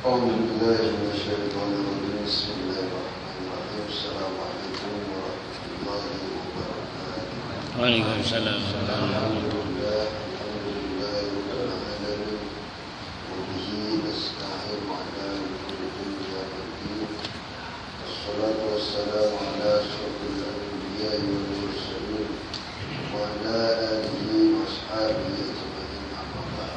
أعوذ بالله من الشيطان الرجيم بسم الله الرحمن الرحيم السلام عليكم ورحمة الله وبركاته. وعليكم السلام. الحمد لله رب العالمين وبه نستعين على أمور الدنيا والدين والصلاة والسلام على أشرف الأنبياء والمرسلين وعلى آله وأصحابه أجمعين أما بعد.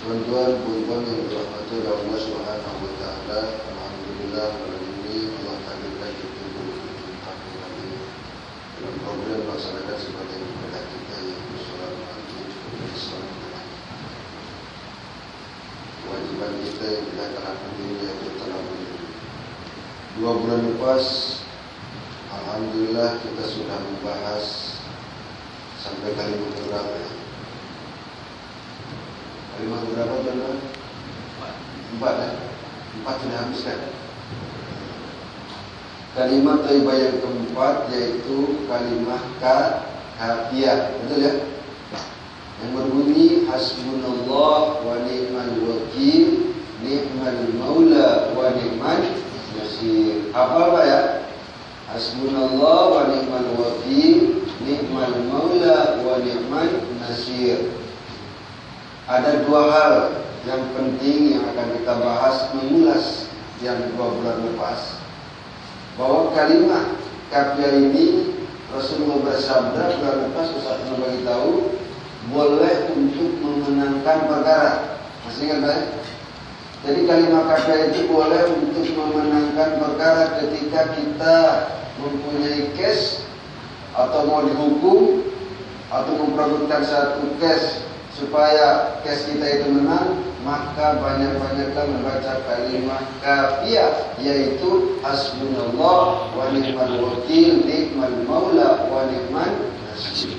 Tuan-tuan yang dirahmati oleh Allah Subhanahu wa taala, alhamdulillah malam ini Allah hadirkan kita berkumpul lagi dalam program melaksanakan sebagai ibadah kita yaitu salat maghrib bersama dengan kewajiban kita yang kita lakukan ini yaitu tarawih. 2 bulan lepas, alhamdulillah kita sudah membahas sampai kalimat berapa ya? Kalimat berapa tuan-tuan? 4 ya? 4 sudah habis kan? Kalimat thayyibah yang keempat yaitu kalimat kafiyah, betul ya? Yang berbunyi hasbunallah wa ni'mal wakil, ni'mal maula wa ni'mal nasir. Apa ya? Hasbunallah wa ni'mal wakil, ni'mal maula wa ni'mal nasir. Ada 2 hal yang penting yang akan kita bahas mengulas yang 2 bulan lepas, bahwa kalimat kafiyah ini Rasulullah bersabda bulan lepas Ustaz bagi tahu boleh untuk memenangkan perkara. Masih ingat tak? Jadi kalimat kafiyah itu boleh untuk memenangkan perkara ketika kita mempunyai kes atau mau dihukum atau memperebutkan satu kes supaya kes kita itu menang, maka banyak-banyaklah membaca kalimat kafiyah yaitu hasbunallah wa ni'mal wakil, ni'mal maula wa ni'mal nasir.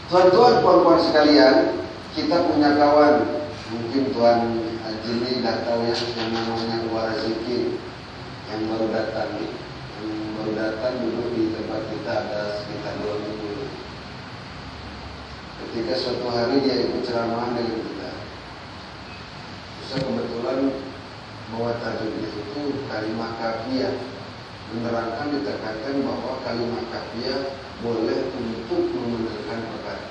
Tuan-tuan, puan-puan sekalian, kita punya kawan, mungkin Tuan Haji dah tahu yang namanya Warazikin yang baru datang. Yang baru datang dulu di tempat kita ada sekitar 2 minggu. Ketika suatu hari dia ikut ceramah dengan kita, terus kebetulan bahwa tajuknya itu kalimat kafiyah, menerangkan ditekankan bahwa kalimat kafiyah boleh untuk memenangkan perkara.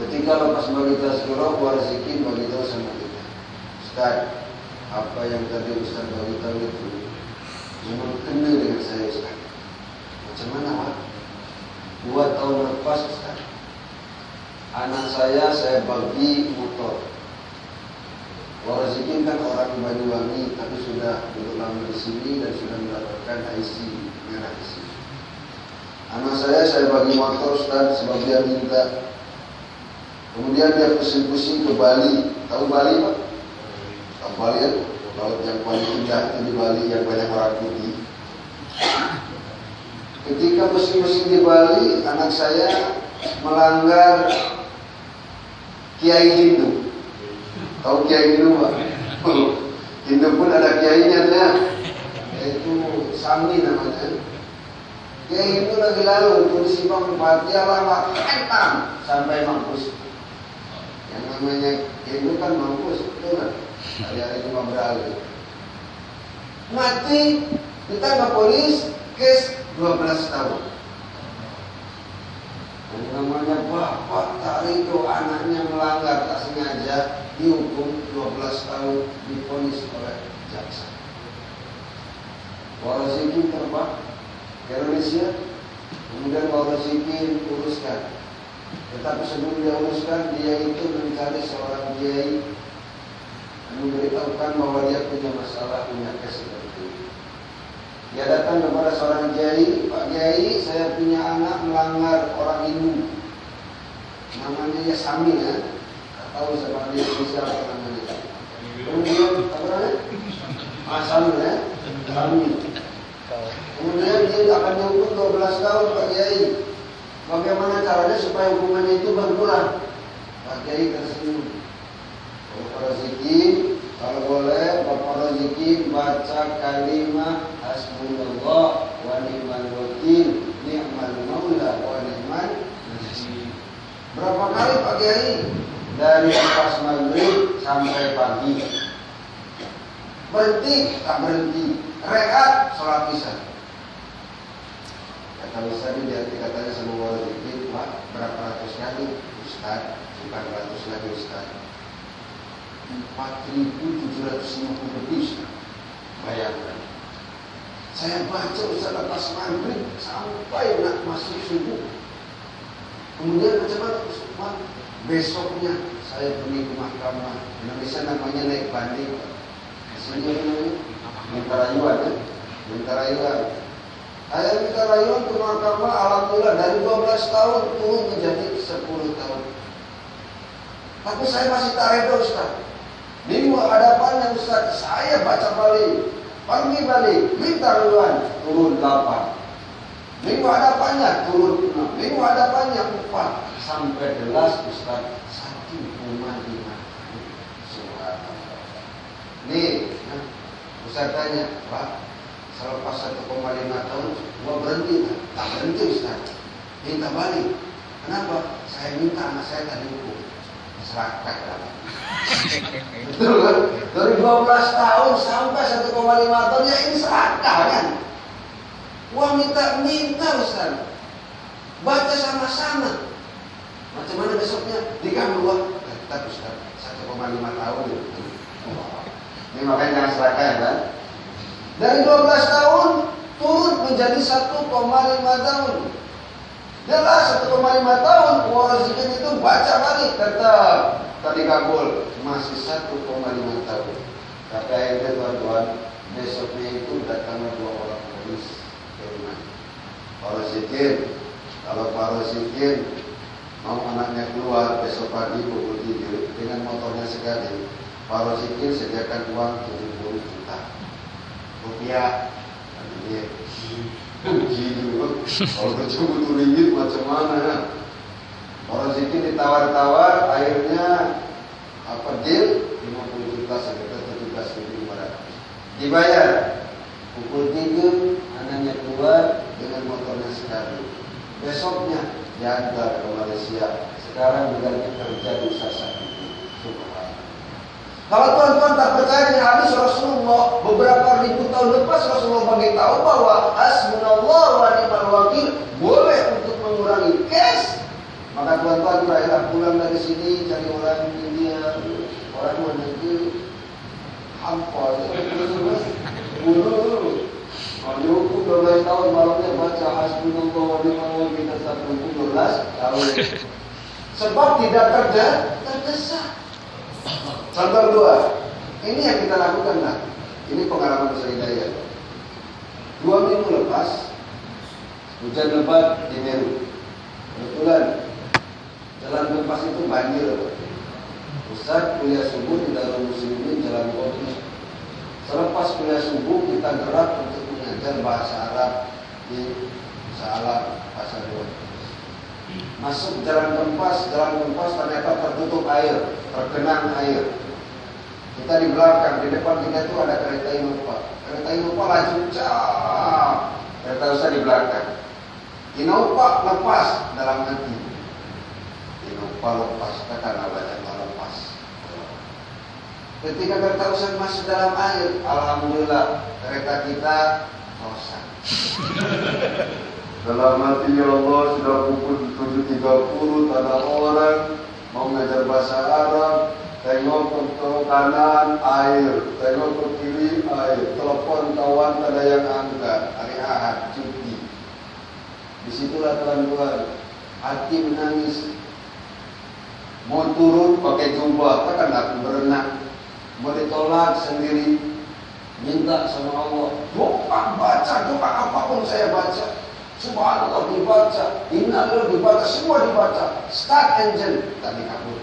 Ketika lepas bagi tazkirah, Warazikin bagi tahu sama kita, Ustaz, apa yang tadi Ustaz bagi tahu itu memang kena dengan saya Ustaz. Macam mana Pak? 2 tahun lepas Ustaz, anak saya bagi motor. Warazikin kan orang Banyuwangi tapi sudah duduk lama di sini dan sudah mendapatkan IC merah di sini. Anak saya bagi motor Ustaz sebab dia minta. Kemudian dia pusing-pusing ke Bali. Tahu Bali Pak? Tahu Bali kan? Laut yang paling indah itu di Bali yang banyak orang putih. Ketika pusing-pusing di Bali, anak saya melanggar Kiai Hindu. Tahu Kiai Hindu Pak? Hindu pun ada kiainya ya. Yaitu Sami namanya. Kiai Hindu lagi lalu polisi Bang Fatihah lama hentam sampai mampus. Yang namanya Kiai Hindu kan mampus, betul kan? Hari-hari cuma beralih. Mati ditangkap polis, kes 12 tahun. Yang namanya bapak tak ridho anaknya melanggar tak sengaja dihukum 12 tahun divonis oleh jaksa. Warazikin terbang ke Indonesia, kemudian Warazikin uruskan. Tetapi sebelum dia uruskan, dia itu mencari seorang kiai dan memberitahukan bahwa dia punya masalah, punya kes seperti itu. Dia datang kepada seorang kiai, Pak Kiai, saya punya anak melanggar orang Hindu. Namanya ya Sami ya. Tak tahu siapa dia siapa namanya. Kemudian apa namanya? Sami ya. Sami. Kemudian dia akan dihukum 12 tahun Pak Kiai. Bagaimana caranya supaya hukumannya itu berkurang? Pak Kiai tersenyum. Warazikin, kalau boleh Bapak Warazikin baca kalimat hasbunallah wa ni'mal wakil, ni'mal maula wa ni'mal nasir. Berapa kali Pak Kiai? dari pas maghrib sampai pagi. Berhenti, tak berhenti. Rehat, sholat isya. Kata Ustaz di hati katanya sama Waladidin, Pak, berapa ratus kali? Ustaz, bukan ratus lagi Ustaz. 4.750 lebih Ustaz. Bayangkan. Saya baca Ustaz atas maghrib sampai nak masuk subuh. Kemudian macam mana Ustaz? Besoknya saya pergi ke mahkamah. Indonesia namanya naik banding. Sini minta rayuan ya. Minta rayuan. Saya minta rayuan ke mahkamah. Alhamdulillah dari 12 tahun turun menjadi 10 tahun. Tapi saya masih tak reda Ustaz. Minggu hadapannya Ustaz, saya baca balik. Pergi balik, minta rayuan, turun 8. Minggu hadapannya turun 6. Minggu hadapannya 4. Sampai 11 Ustaz 1,5. Subhanallah. Nih, Ustaz tanya, Pak, selepas 1,5 tahun, gua berhenti tak? Tak berhenti Ustaz. Minta balik. Kenapa? Saya minta anak saya tadi hukum. Serakah lah. Betul kan? Dari 12 tahun sampai 1,5 tahun, ya ini serakah kan? Gua minta Ustaz. Baca sama-sama. Macam mana besoknya? Nikah dua. Tetap Ustaz 1,5 tahun. Ini makanya jangan serakah ya kan? Dari 12 tahun turun menjadi 1,5 tahun. Jelas 1,5 tahun Warazidin itu baca balik tetap tadi kabul masih 1,5 tahun. Tapi akhirnya tuan-tuan besoknya itu datanglah 2 orang polis ke rumah Warazidin. Kalau Warazidin mau anaknya keluar besok pagi pukul 7 dengan motornya sekali, Warazidin sediakan uang 70 juta rupiah. Gila, kalau berjumpa ringgit macam mana? Orang Zikin ditawar-tawar, akhirnya apa deal? 50 juta sekitar 17.500. Dibayar. Pukul 3 anaknya keluar dengan motornya sekali. Besoknya diantar ke Malaysia. Sekarang juga kerja di usaha itu. Subhanallah. Kalau tuan-tuan tak percaya dengan hadis Rasulullah, beberapa ribu tahun lepas Rasulullah beritahu bahwa hasbunallah wa ni'mal wakil boleh untuk mengurangi cash. Maka tuan-tuan berakhirlah pulang dari sini cari orang India, orang luar negeri, hampa. Kalau 12 tahun malamnya baca hasbunallah wa ni'mal wakil kita 12 tahun. Sebab tidak terdesak. Contoh 2, ini yang kita lakukan lah. Ini pengalaman Ustaz Hidayat. 2 minggu lepas hujan lebat di Meru. Kebetulan jalan Gempas itu banjir. Ustaz kuliah subuh di Darul Muslimin Jalan Kopi. Selepas kuliah subuh kita gerak untuk mengajar bahasa Arab di Salah Pasar 2. Masuk jalan Gempas ternyata tertutup air, tergenang air. Kita di belakang, di depan kita itu ada kereta Innova. Kereta Innova laju jauh. Kereta Ustaz di belakang. Innova lepas dalam hati. Innova lepas, kata bacaan lepas. Ketika kereta Ustaz masuk dalam air, alhamdulillah kereta kita rosak. Dalam hati ya Allah sudah pukul 7.30, ada orang mau ngajar bahasa Arab. Tengok ke kanan air, tengok ke kiri air, telepon kawan ada yang angkat, hari Ahad cuti. Disitulah tuan-tuan hati menangis. Mau turun pakai jubah, takkan aku berenang. Mau ditolak sendiri, minta sama Allah. Doa baca, doa apapun saya baca. Subhanallah dibaca, innalillah dibaca, semua dibaca. Start engine tak dikabul.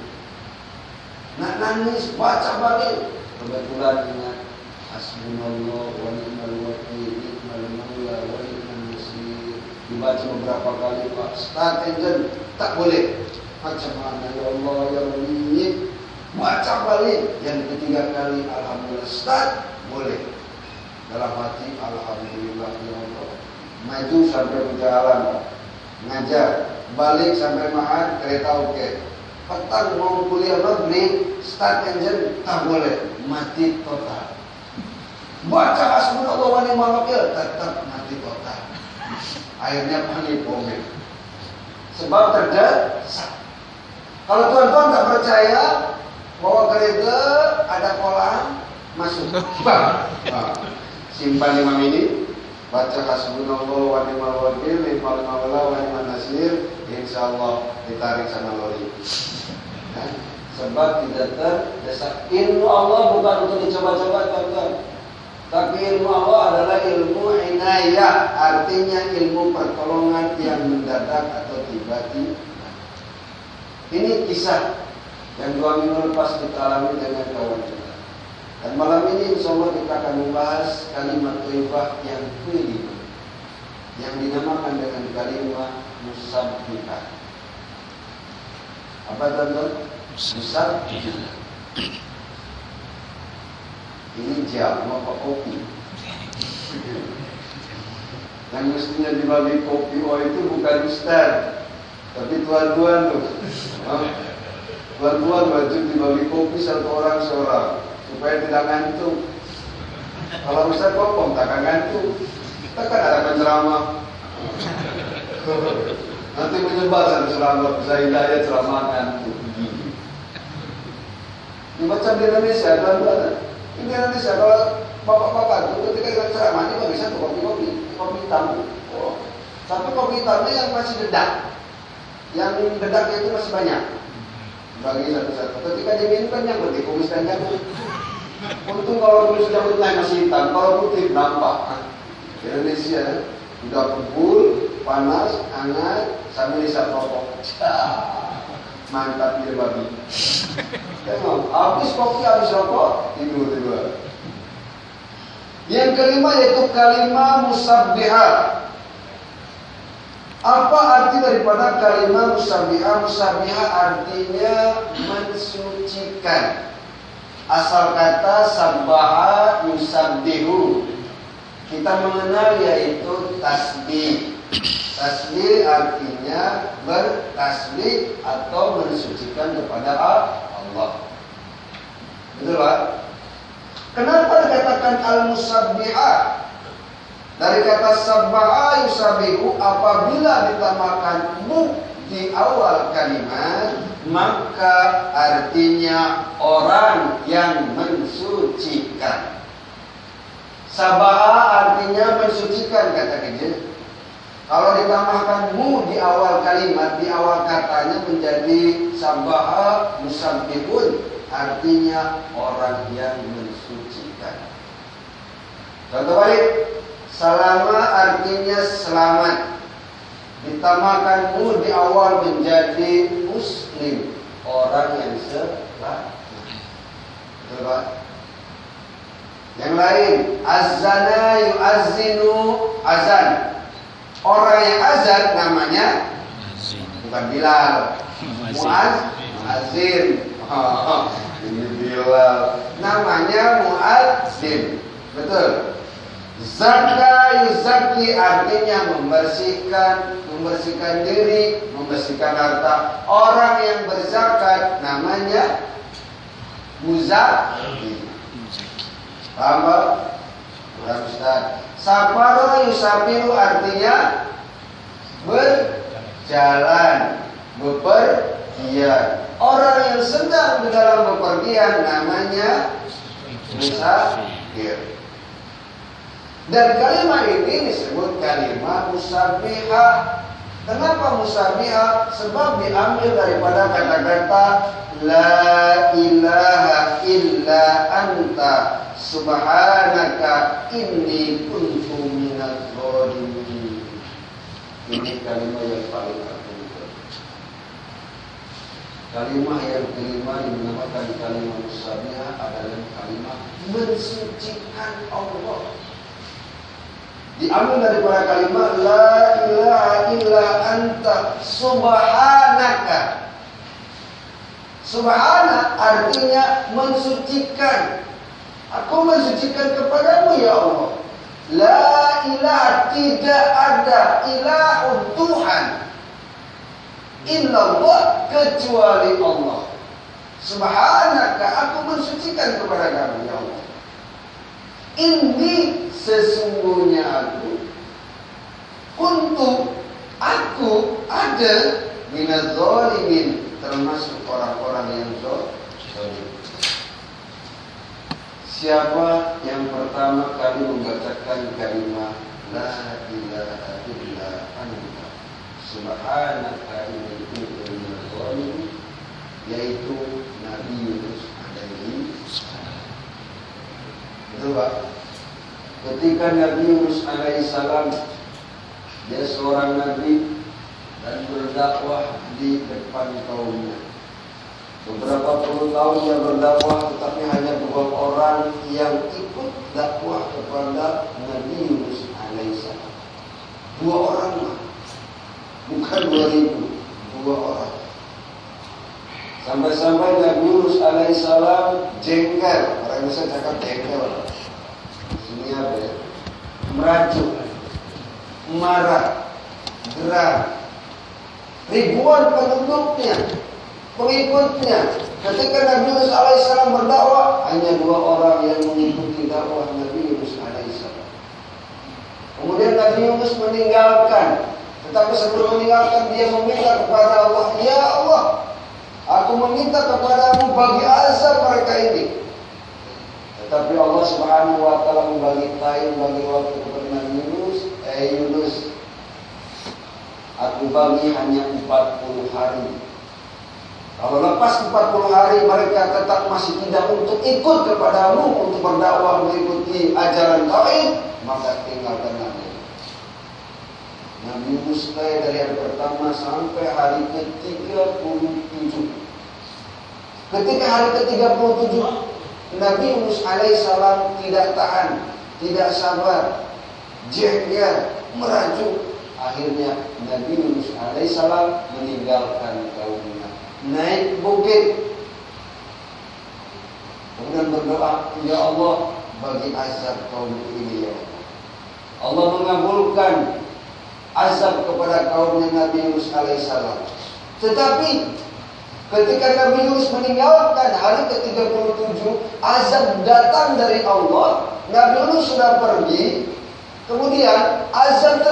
Nak nangis, baca balik. Kebetulan ingat hasbunallah wa ni'mal wakil, ni'mal maula wa ni'mal nasir. Dibaca beberapa kali, Pak. Start engine tak boleh. Macam mana ya Allah ya Rabbi. Baca balik. Yang ketiga kali alhamdulillah start boleh. Dalam hati alhamdulillah ya Allah. Maju sampai berjalan, ngajar, balik sampai Ma'ad, kereta oke. petang mau kuliah maghrib, start engine tak boleh, mati total. Baca hasbunallah wa ni'mal wakil, tetap mati total. Akhirnya panggil pomel. Sebab terdesak. Kalau tuan-tuan tak percaya, bawa kereta ada kolam, masuk. Simpan 5 menit, baca hasbunallah wa ni'mal wakil, ni'mal maula wa ni'mal nasir, insyaallah ditarik sama lori. Sebab tidak terdesak. Ilmu Allah bukan untuk dicoba-coba, tuan-tuan. Tapi ilmu Allah adalah ilmu inayah, artinya ilmu pertolongan yang mendadak atau tiba-tiba. Ini kisah yang 2 minggu lepas kita alami dengan kawan kita. Dan malam ini insya Allah kita akan membahas kalimat thayyibah yang kelima, yang dinamakan dengan kalimat musabbihah. Apa tuan-tuan? Musabbihah. Ini jamu apa kopi? Yang mestinya dibagi kopi, oh itu bukan ustaz, tapi tuan-tuan tuh. Tuan-tuan wajib dibagi kopi 1 orang seorang supaya tidak ngantuk. Kalau ustaz kopong tak akan ngantuk. Kita kan ada penceramah. Nanti menyebar satu ceramah, bisa hidayah ceramah ngantuk. Dibaca di Indonesia, tuan-tuan. Ini nanti saya kalau bapak-bapak itu ketika kita ceramah ini bagi satu kopi hitam. Oh, tapi kopi hitamnya yang masih dedak, yang dedaknya itu masih banyak. Bagi satu-satu. Ketika diminumkan yang penting kumis dan janggut. Untung kalau kumis janggut lain masih hitam, kalau putih nampak. Indonesia udah kumpul, panas, hangat, sambil isap rokok. Mantap dia babi. Tengok, habis kopi, habis rokok, tidur. Yang kelima yaitu kalimat musabbihah. Apa arti daripada kalimat musabbihah? Musabbihah artinya mensucikan. Asal kata sabbaha yusabbihu. Kita mengenal yaitu tasbih. Tasbih artinya bertasbih atau mensucikan kepada Allah. Betul Pak? Kenapa dikatakan al-musabbihah? Dari kata sabbaha yusabbihu, apabila ditambahkan mu di awal kalimat, maka artinya orang yang mensucikan. Sabbaha artinya mensucikan, kata kerja. Kalau ditambahkan mu di awal kalimat, di awal katanya menjadi sabbaha musabbihun, artinya orang yang mensucikan. Contoh balik, salama artinya selamat. Ditambahkan mu di awal menjadi muslim, orang yang selamat. Betul Pak? Yang lain, azana yu'azzinu azan. Orang yang azan namanya bukan Bilal, Muazzin. Ini Bilal. Namanya Muazzin. Betul. Zaka yuzaki artinya membersihkan diri, membersihkan harta. Orang yang berzakat namanya muzaki. Paham Pak? Bukan Ustaz. Safara yusafiru artinya berjalan, bepergian. Orang yang sedang di dalam bepergian namanya musafir. Dan kalimat ini disebut kalimat musabbihah. Kenapa musabbihah? Sebab diambil daripada kata-kata la ilaha illa anta subhanaka inni kuntu minadz zalimin. Ini kalimat yang paling agung. Kalimat yang kelima yang dinamakan kalimat musabbihah adalah kalimat mensucikan Allah. Diambil daripada kalimat la ilaha illa anta subhanaka. Subhana artinya mensucikan. Aku mensucikan kepadamu ya Allah. La ilaha, tidak ada ilahun Tuhan illallah, kecuali Allah. Subhanaka, aku mensucikan kepada kamu ya Allah. Ini sesungguhnya aku ada minadz zalimin, termasuk orang-orang yang zalim. Siapa yang pertama kali membacakan kalimat la ilaha illa anta subhanaka inni kuntu minadz zalimin, yaitu Nabi Yunus alaihi salam. Betul Pak? Ketika Nabi Yunus alaihi salam, dia seorang nabi dan berdakwah di depan kaumnya. Beberapa puluh tahun dia berdakwah, tetapi hanya 2 orang yang ikut dakwah kepada Nabi Yunus alaihissalam. 2 orang lah, bukan 2000, 2 orang. Sampai-sampai Nabi Yunus alaihissalam jengkel. Orang Indonesia cakap jengkel. Ini apa ya? Merajuk, marah, geram. Ribuan penduduknya, pengikutnya. Ketika Nabi Yunus alaihissalam berdakwah, hanya 2 orang yang mengikuti dakwah Nabi Yunus alaihissalam. Kemudian Nabi Yunus meninggalkan. Tetapi sebelum meninggalkan, dia meminta kepada Allah, ya Allah, aku meminta kepadamu bagi azab mereka ini. Tetapi Allah Subhanahu wa taala membagi waktu kepada Nabi Yunus, Yunus, aku bagi hanya 40 hari. Kalau lepas 40 hari mereka tetap masih tidak untuk ikut kepadamu, untuk berdakwah mengikuti ajaran tauhid, maka tinggalkanlah dia. Nabi Yunus dari hari pertama sampai hari ke-37. Ketika hari ke-37, Nabi Yunus alaihissalam tidak tahan, tidak sabar, jengkel, merajuk. Akhirnya Nabi Yunus alaihissalam meninggalkan kaumnya, naik bukit, kemudian berdoa, ya Allah, bagi azab kaum ini ya Allah. Allah mengabulkan azab kepada kaumnya Nabi Yunus alaihissalam. Tetapi ketika Nabi Yunus meninggalkan hari ke-37, azab datang dari Allah. Nabi Yunus sudah pergi, kemudian azab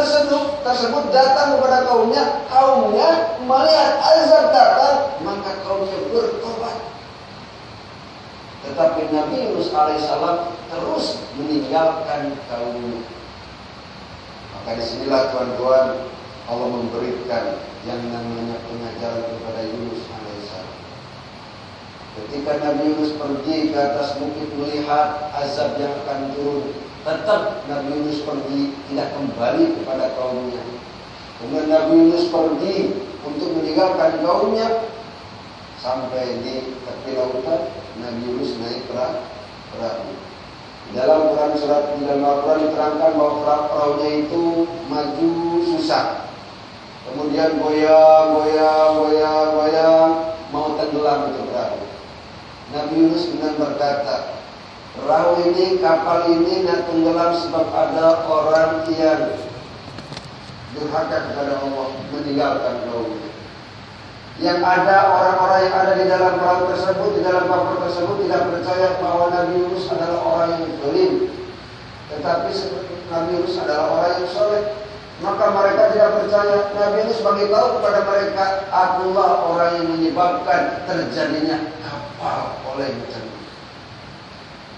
tersebut datang kepada kaumnya. Kaumnya melihat azab datang, maka kaumnya bertobat. Tetapi Nabi Yunus alaihissalam terus meninggalkan kaumnya. Maka disinilah tuan-tuan, Allah memberikan yang namanya pengajaran kepada Yunus alaihissalam. Ketika Nabi Yunus pergi ke atas bukit melihat azab yang akan turun, tetap Nabi Yunus pergi, tidak kembali kepada kaumnya. Kemudian Nabi Yunus pergi untuk meninggalkan kaumnya. Sampai di tepi lautan, Nabi Yunus naik perahu. Dalam surat Al-Quran diterangkan bahwa perahunya itu maju susah. Kemudian goyang, mau tenggelam itu perahu. Nabi Yunus kemudian berkata, perahu ini, kapal ini nak tenggelam sebab ada orang yang durhaka kepada Allah, meninggalkan kaumnya. Yang ada orang-orang yang ada di dalam perahu tersebut, di dalam kapal tersebut tidak percaya bahwa Nabi Yunus adalah orang yang zalim, tetapi Nabi Yunus adalah orang yang soleh. Maka mereka tidak percaya. Nabi Yunus beritahu kepada mereka, akulah orang yang menyebabkan terjadinya kapal oleh macam ini.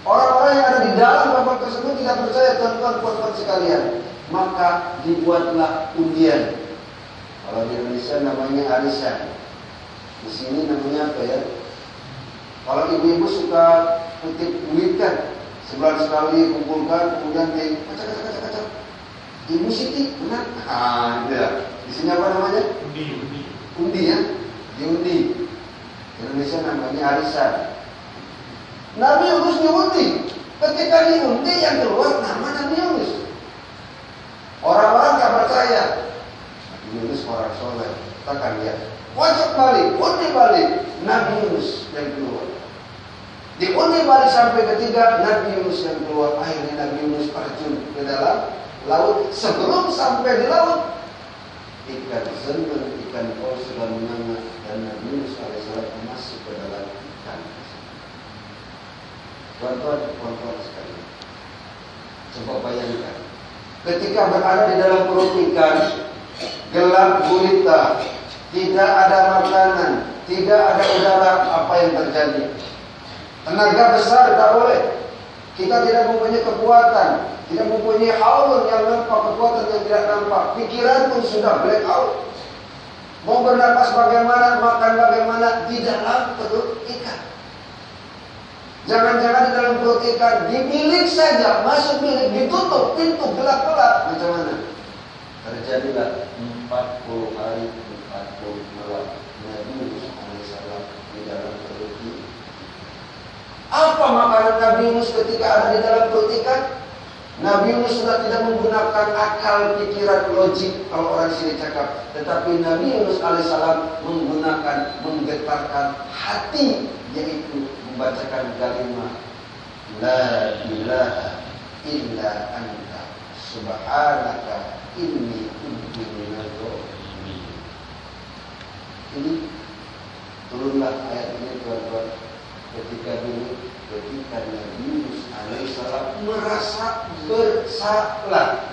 Orang-orang yang ada di dalam kapal tersebut tidak percaya, tuan-tuan sekalian. Maka dibuatlah undian. Kalau di Indonesia namanya arisan. Di sini namanya apa ya? Kalau ibu-ibu suka kutip duit kan, sebulan sekali kumpulkan, kemudian kaca. Ibu Siti, benar? Gitu ya. Di sini apa namanya? Undi ya, diundi. Indonesia namanya arisan. Nabi Yunus diundi. Ketika diundi yang keluar nama Nabi Yunus. Orang-orang tak percaya. Nabi Yunus orang soleh. Kita akan lihat. Wajib balik, undi balik. Nabi Yunus yang keluar. Diundi balik sampai ketiga, Nabi Yunus yang keluar. Akhirnya Nabi Yunus terjun ke dalam laut. Sebelum sampai di laut, ikan zemen, ikan paus dan mana, dan Nabi Yunus alaihissalam masuk ke dalam ikan. Tuan-tuan sekalian, coba bayangkan, ketika berada di dalam perut ikan, gelap gulita, tidak ada makanan, tidak ada udara, apa yang terjadi? Tenaga besar tak boleh. Kita tidak mempunyai kekuatan, tidak mempunyai haul yang nampak, kekuatan yang tidak nampak. Pikiran pun sudah black out. Mau bernapas bagaimana, makan bagaimana di dalam perut ikan. Jangan-jangan di dalam perut ikan, di bilik saja, masuk bilik, ditutup pintu gelap-gelap. Macam mana? Terjadilah 40 hari 40 malam Nabi Yunus alaihissalam di dalam perut ikan. Apa makanan Nabi Yunus ketika ada di dalam perut ikan? Nabi Yunus sudah tidak menggunakan akal, pikiran, logik kalau orang sini cakap, tetapi Nabi Yunus alaihissalam menggetarkan hati, yaitu membacakan kalimat La ilaha illa anta subhanaka inni kuntu minadh dhalimin. Ini turunlah ayat ini tuan-tuan ketika Nabi Yunus alaihissalam merasa bersalah.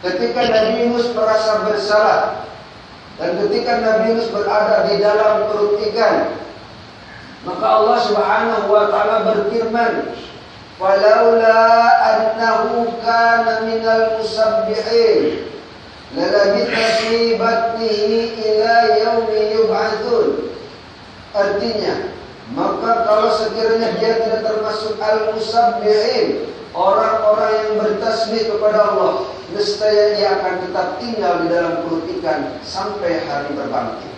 Ketika Nabi Yunus merasa bersalah dan ketika Nabi Yunus berada di dalam perut ikan, maka Allah Subhanahu wa taala berfirman, "Walaula annahu kana minal musabbihin lalabitha fi batnihi ila yaumi yub'atsun." Artinya, maka kalau sekiranya dia tidak termasuk al-musabbihin, orang-orang yang bertasbih kepada Allah, nescaya dia akan tetap tinggal di dalam perut ikan sampai hari berbangkit.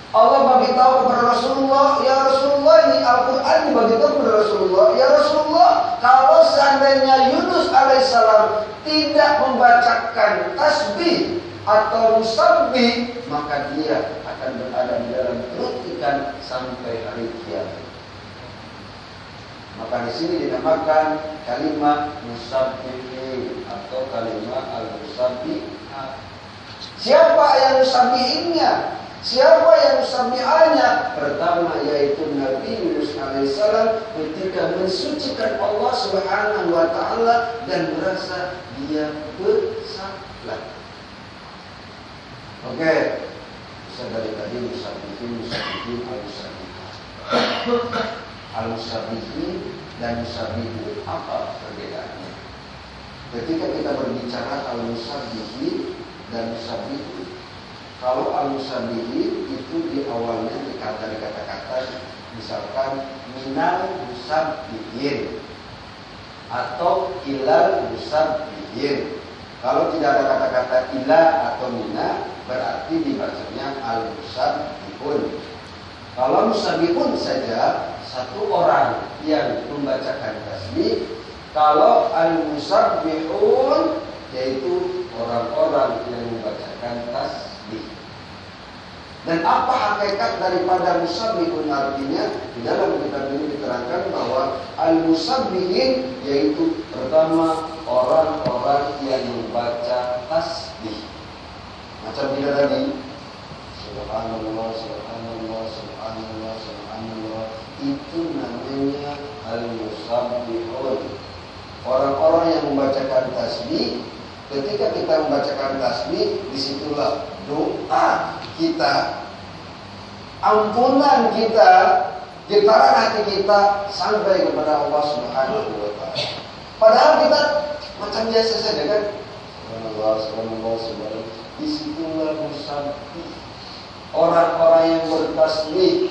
Allah bagi tahu kepada Rasulullah, ya Rasulullah, ini Al-Quran dibagi tahu kepada Rasulullah, ya Rasulullah, kalau seandainya Yunus alaihissalam tidak membacakan tasbih atau musabbih, maka dia akan berada di dalam perut ikan sampai hari kiamat. Maka di sini dinamakan kalimat musabbih atau kalimat al-musabbihat. Siapa yang musabbihinnya? Siapa yang musabbihannya? Pertama yaitu Nabi Yunus alaihissalam ketika mensucikan Allah Subhanahu wa taala dan merasa dia bersalah. Oke. Bisa dari tadi musabbihin, al-musabbihat. Al-musabbihin dan musabbihu, apa perbedaannya? Ketika kita berbicara al-musabbihin dan musabbihu, kalau al-musabbihin itu di awalnya dari kata-kata misalkan minal musabbihin atau ilal musabbihin. Kalau tidak ada kata-kata ila atau mina, berarti dibacanya al-musabbihun. Kalau musabbihun saja satu orang yang membacakan tasbih. Kalau al-musabbihun yaitu orang-orang yang membacakan tasbih. Dan apa hakikat daripada musabbihun artinya? Di dalam kitab ini diterangkan bahwa al-musabbihin yaitu pertama orang-orang yang membaca tasbih. Macam kita tadi, subhanallah, subhanallah, subhanallah, subhanallah, itu namanya al-musabbihun. Orang-orang yang membacakan tasbih. Ketika kita membacakan tasbih, disitulah doa kita, ampunan kita, getaran hati kita sampai kepada Allah Subhanahu wa taala. Padahal kita macam biasa saja kan? Subhanallah, subhanallah, subhanallah. Disitulah musabbih, orang-orang yang bertasbih.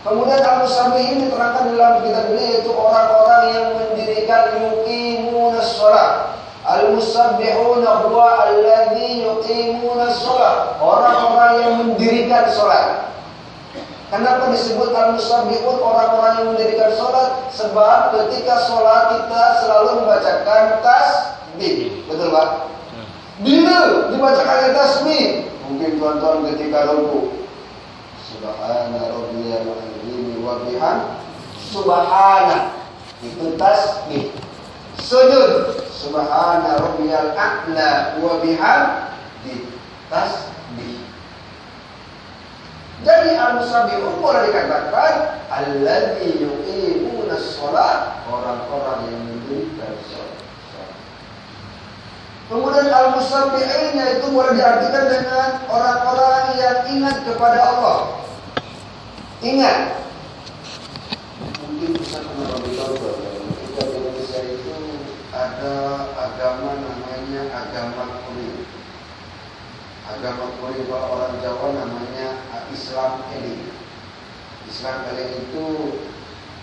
Kemudian al-musabbih ini diterangkan dalam kitab ini, yaitu orang-orang yang mendirikan yuqimunas shalah. Al-musabbihuna huwa alladhi yuqimuna shalah. Orang-orang yang mendirikan salat. Kenapa disebut al-musabbihun, orang-orang yang mendirikan salat? Sebab ketika salat kita selalu membacakan tasbih. Betul Pak? Bila dibacakan tasbih, mungkin tuan-tuan ketika ruku, subhana rabbiyal azim wa bihamdihi, subhana, itu tasbih. Sujud, subhana rabbiyal a'la wa bihamdihi, al-musabbihun boleh dikatakan alladzi yuqimuna shalah, orang-orang yang mendirikan salat. Kemudian al-musabbihin yaitu boleh diartikan dengan orang-orang yang ingat kepada Allah. Ingat. Mungkin bisa pernah tahu kita di Indonesia itu ada agama namanya agama Kuring. Agama Kuring kalau orang Jawa namanya Islam Eling. Islam Eling itu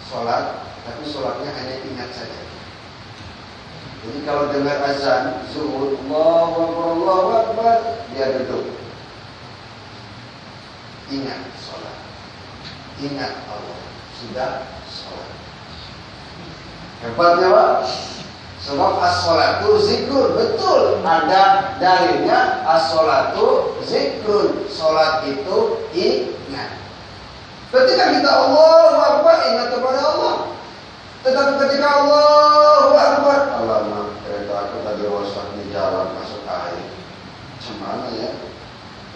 sholat, tapi sholatnya hanya ingat saja. Jadi kalau dengar azan zuhur, Allahu Akbar, dia duduk. Ingat sholat, ingat Allah, sudah sholat. Hebatnya Pak. Sebab as-sholatu zikrun. Betul, ada dalilnya as-sholatu zikrun. Sholat itu ingat. Ketika kita Allahu Akbar, ingat kepada Allah. Tetapi ketika Allahu Akbar, alamak, kereta aku tadi rosak di jalan masuk air. Gimana ya?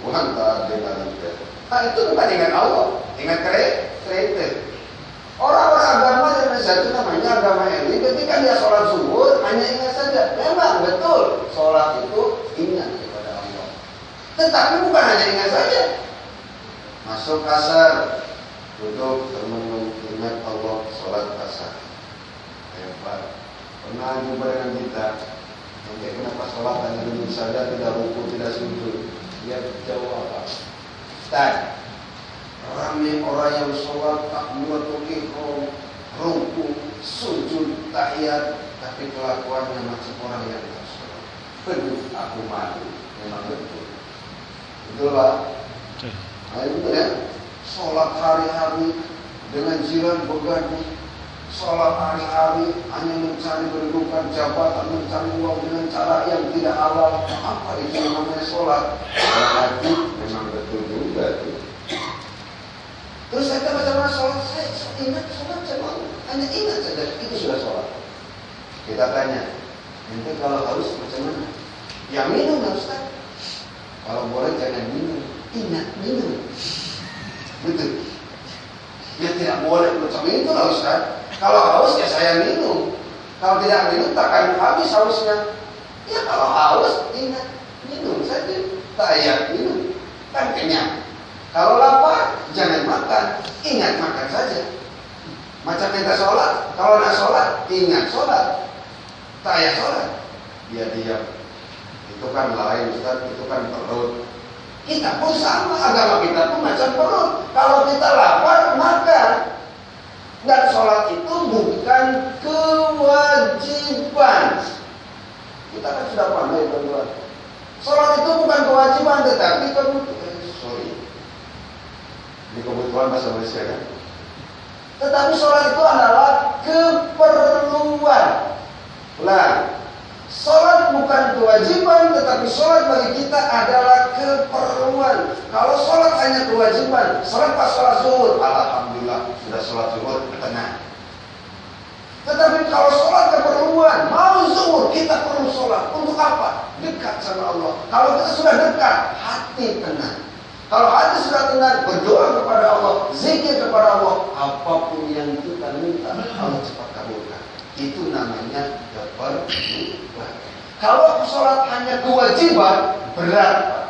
Tuhan tak ada itu. Nah itu bukan ingat Allah, ingat kereta. Orang-orang agama di Indonesia itu namanya agama elit. Ketika dia sholat zuhur hanya ingat saja. Memang betul, sholat itu ingat kepada Allah. Tetapi bukan hanya ingat saja. Masuk asar, duduk termenung ingat Allah, sholat asar. Hebat. Pernah jumpa dengan kita. Nanti kenapa sholat hanya duduk saja, tidak rukuk, tidak sujud. Dia jawab apa? Ustaz, ramai orang yang sholat takbiratul ihram, rukuk, sujud, tahiyat, tapi kelakuannya macam orang yang tak sholat. Penuh aku malu. Memang betul. Betul Pak? Nah, betul ya. Sholat hari-hari dengan jiran begadang, sholat hari-hari hanya mencari kedudukan jabatan, mencari uang dengan cara yang tidak halal. Apa itu namanya sholat? Berarti memang betul juga itu. Terus saya bagaimana sholat? Saya ingat sholat, saya mau hanya ingat saja, itu sudah sholat. Kita tanya, nanti kalau harus macam mana? Ya minum lah Ustaz. Kalau boleh jangan minum, ingat minum. Betul. Ya tidak boleh macam itu lah Ustaz. Kalau haus ya saya minum. Kalau tidak minum takkan habis hausnya. Ya kalau haus ingat minum saja. Tak minum, kan kenyang. Kalau lapar, jangan makan. Ingat makan saja. Macam kita sholat. Kalau nak sholat, ingat sholat. Tak sholat. Dia diam. Itu kan lain Ustaz. Itu kan perut. Kita pun sama. Agama kita pun macam perut. Kalau kita lapar, makan. Dan sholat itu bukan kewajiban. Kita kan sudah pandai teman-teman. Sholat itu bukan kewajiban, tetapi ini kebutuhan bahasa Malaysia kan. Tetapi sholat itu adalah keperluan. Nah, sholat bukan kewajiban, tetapi sholat bagi kita adalah keperluan. Kalau sholat hanya kewajiban, sholat pas sholat zuhur, alhamdulillah sudah sholat zuhur, tenang. Tetapi kalau sholat keperluan, mau zuhur kita perlu sholat. Untuk apa? Dekat sama Allah. Kalau kita sudah dekat, hati tenang. Kalau hati sudah tenang, berdoa kepada Allah, zikir kepada Allah, apapun yang kita minta, Allah cepat kabulkan. Itu namanya keperluan. Kalau sholat hanya kewajiban, berat.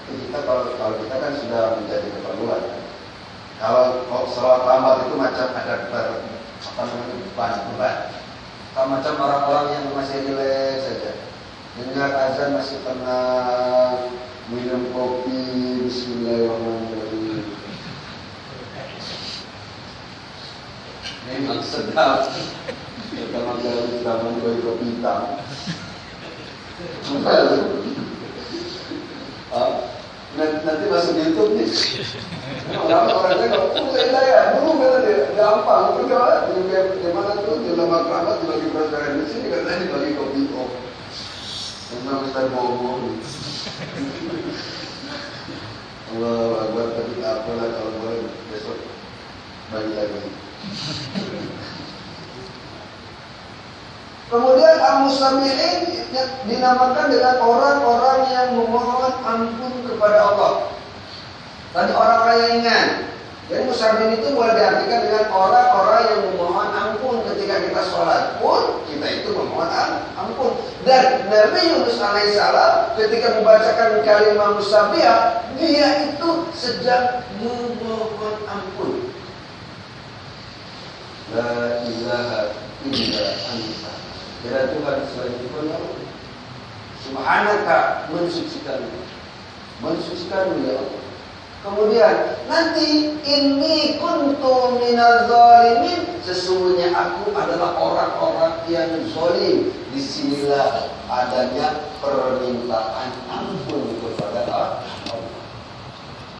Tapi kita kalau kita kan sudah menjadi keperluan. Kalau sholat lambat itu macam ada beban. Kalau macam orang-orang yang masih rileks saja, dengar azan masih tenang, minum kopi, bismillahirrahmanirrahim. Memang sedap. Kalau kita minum kopi hitam, nanti masuk YouTube nih. Orang-orangnya kalau saya dulu kata dia gampang, udah di mana tuh di Lama Keramat dibagi pelajaran di sini katanya dibagi kopi off. Memang Ustaz bohong. Allah Akbar, tapi apalah kalau boleh besok bagi lagi. Kemudian al-musami'in dinamakan dengan orang-orang yang memohon ampun kepada Allah. Tadi orang-orang yang ingat. Jadi musabbihin itu boleh diartikan dengan orang-orang yang memohon ampun ketika kita sholat pun kita itu memohon ampun. Dan Nabi Yunus alaihissalam ketika membacakan kalimat musabbihah, dia itu sedang memohon ampun. La ilaha illa anta. Tidak Tuhan selain Engkau. Subhanaka, mensucikanmu ya Allah. Kemudian nanti ini kuntu minaz zalimin, sesungguhnya aku adalah orang-orang yang zalim. Disinilah adanya permintaan ampun